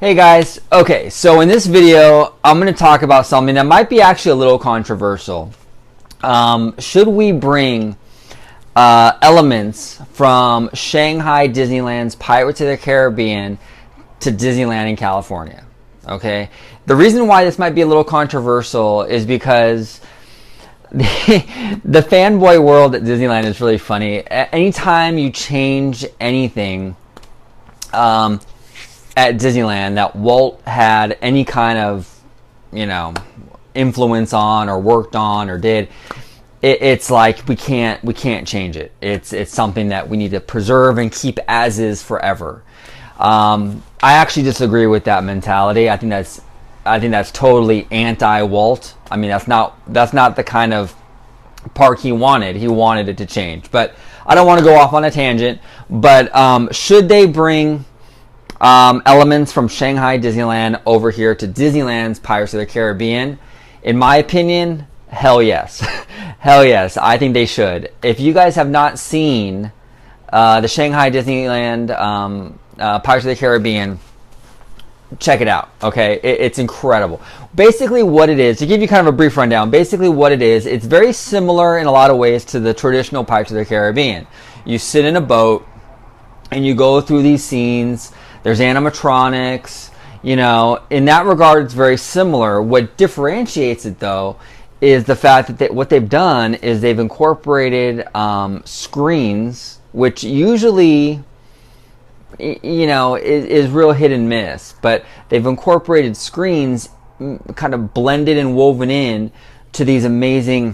Hey guys, okay, so in this video, I'm going to talk about something that might be actually a little controversial. Should we bring elements from Shanghai Disneyland's Pirates of the Caribbean to Disneyland in California? Okay, the reason why this might be a little controversial is because the fanboy world at Disneyland is really funny. Anytime you change anything, at Disneyland that Walt had any kind of, influence on or worked on or did, it's like we can't change it. It's something that we need to preserve and keep as is forever. I actually disagree with that mentality. I think that's totally anti-Walt. I mean, that's not the kind of park he wanted. He wanted it to change. But I don't want to go off on a tangent. But should they bring elements from Shanghai Disneyland over here to Disneyland's Pirates of the Caribbean? In my opinion, hell yes. Hell yes, I think they should. If you guys have not seen the Shanghai Disneyland Pirates of the Caribbean, check it out, okay? It's incredible. Basically what it is, to give you kind of a brief rundown, basically what it is, it's very similar in a lot of ways to the traditional Pirates of the Caribbean. You sit in a boat and you go through these scenes. There's animatronics, in that regard it's very similar. What differentiates it though is the fact that what they've done is they've incorporated screens, which usually, is real hit and miss, but they've incorporated screens kind of blended and woven in to these amazing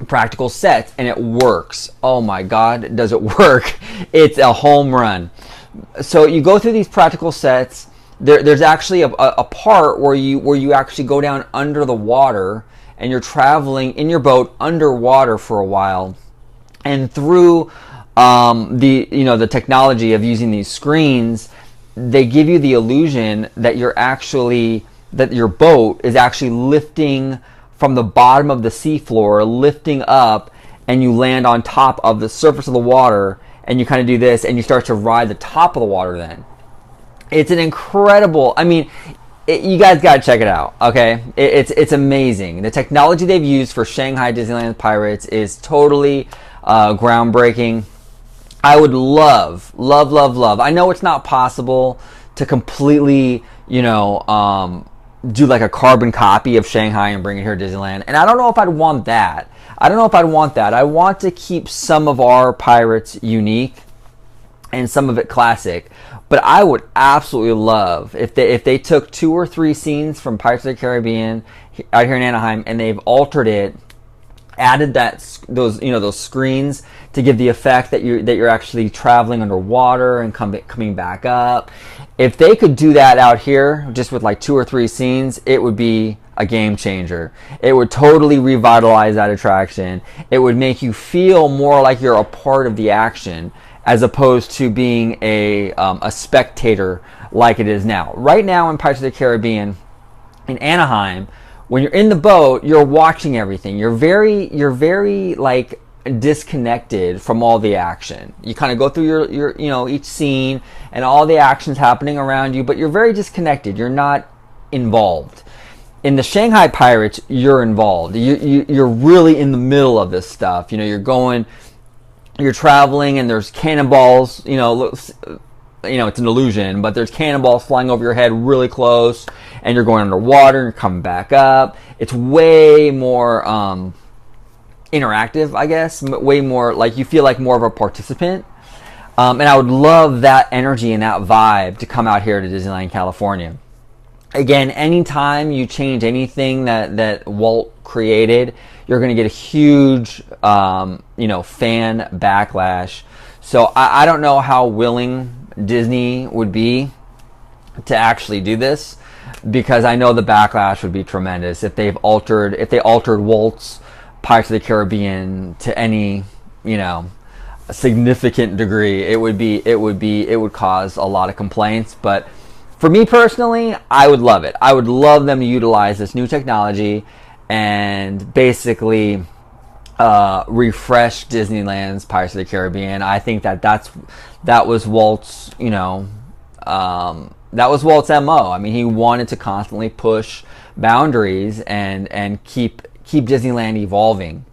practical sets, and it works. Oh my God, does it work? It's a home run. So you go through these practical sets. There's actually a part where you actually go down under the water and you're traveling in your boat underwater for a while, and through the technology of using these screens, they give you the illusion that your boat is actually lifting from the bottom of the seafloor, lifting up, and you land on top of the surface of the water. And you kind of do this, and you start to ride the top of the water then. It's an incredible, you guys got to check it out, okay? It's amazing. The technology they've used for Shanghai Disneyland Pirates is totally groundbreaking. I would love. I know it's not possible to completely, do like a carbon copy of Shanghai and bring it here to Disneyland. And I don't know if I'd want that. I want to keep some of our pirates unique and some of it classic. But I would absolutely love if they took 2 or 3 scenes from Pirates of the Caribbean out here in Anaheim and they've altered it, added those screens to give the effect that you're actually traveling underwater and coming back up. If they could do that out here just with like 2 or 3 scenes, it would be a game changer. It would totally revitalize that attraction. It would make you feel more like you're a part of the action as opposed to being a spectator like it is now. Right now in Pirates of the Caribbean in Anaheim, when you're in the boat, you're watching everything. You're very like disconnected from all the action. You kind of go through your each scene and all the action's happening around you, but you're very disconnected. You're not involved. In the Shanghai Pirates, you're involved. You're really in the middle of this stuff. You're traveling, and there's cannonballs. It's an illusion, but there's cannonballs flying over your head really close, and you're going underwater and coming back up. It's way more interactive, I guess. Way more like you feel like more of a participant. And I would love that energy and that vibe to come out here to Disneyland, California. Again, anytime you change anything that Walt created, you're going to get a huge, fan backlash. So I don't know how willing Disney would be to actually do this, because I know the backlash would be tremendous if they altered Walt's Pirates of the Caribbean to any, significant degree. It would cause a lot of complaints, but for me personally, I would love it. I would love them to utilize this new technology and basically refresh Disneyland's Pirates of the Caribbean. I think that was Walt's, that was Walt's MO. I mean, he wanted to constantly push boundaries and keep Disneyland evolving.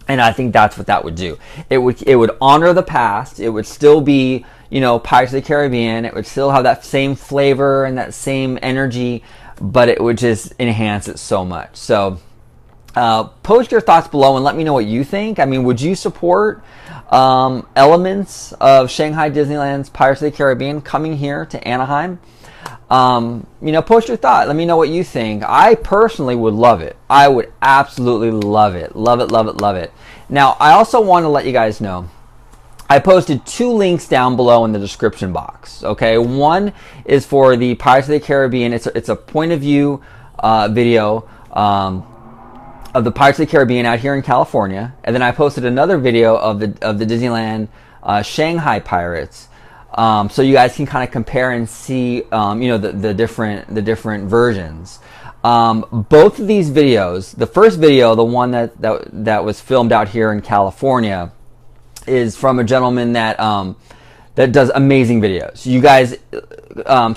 And I think that's what that would do. It would honor the past. It would still be, you know, Pirates of the Caribbean. It would still have that same flavor and that same energy, but it would just enhance it so much. So post your thoughts below and let me know what you think. I mean, would you support elements of Shanghai Disneyland's Pirates of the Caribbean coming here to Anaheim? You know, post your thought. Let me know what you think. I personally would love it. I would absolutely love it. Love it, love it, love it. Now, I also want to let you guys know, I posted 2 links down below in the description box. Okay, one is for the Pirates of the Caribbean. It's a point of view video of the Pirates of the Caribbean out here in California, and then I posted another video of the Disneyland Shanghai Pirates. So you guys can kind of compare and see, you know, the different versions. Both of these videos, the first video, the one that was filmed out here in California, is from a gentleman that that does amazing videos. You guys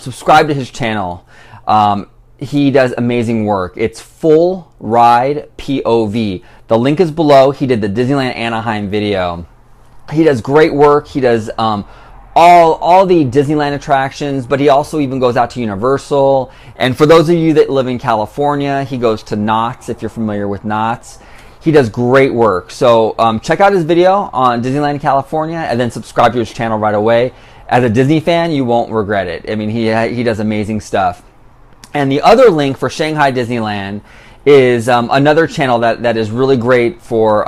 subscribe to his channel. He does amazing work. It's Full Ride POV. The link is below. He did the Disneyland Anaheim video. He does great work. He does all the Disneyland attractions, but he also even goes out to Universal. And for those of you that live in California, he goes to Knott's, if you're familiar with Knott's. He does great work. So check out his video on Disneyland California and then subscribe to his channel right away. As a Disney fan, you won't regret it. I mean, he does amazing stuff. And the other link for Shanghai Disneyland is another channel that is really great for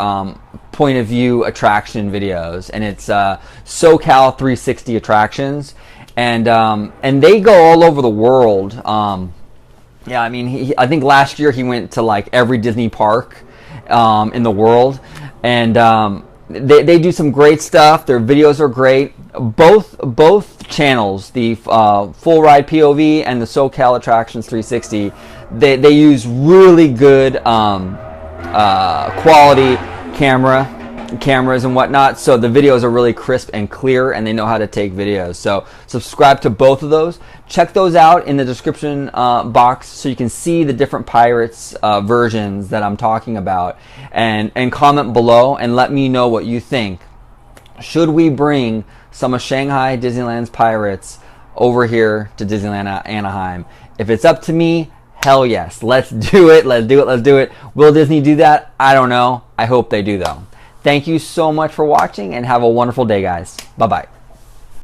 point of view attraction videos, and it's SoCal 360 attractions, and they go all over the world. Yeah, I mean, I think last year he went to like every Disney park in the world, and they do some great stuff. Their videos are great. Both channels, the Full Ride POV and the SoCal Attractions 360, they use really good quality cameras and whatnot, so the videos are really crisp and clear, and they know how to take videos. So subscribe to both of those. Check those out in the description box so you can see the different Pirates versions that I'm talking about, and comment below and let me know what you think. Should we bring some of Shanghai Disneyland's Pirates over here to Disneyland Anaheim? If it's up to me, hell yes. Let's do it. Let's do it. Let's do it. Will Disney do that? I don't know. I hope they do, though. Thank you so much for watching, and have a wonderful day, guys. Bye-bye.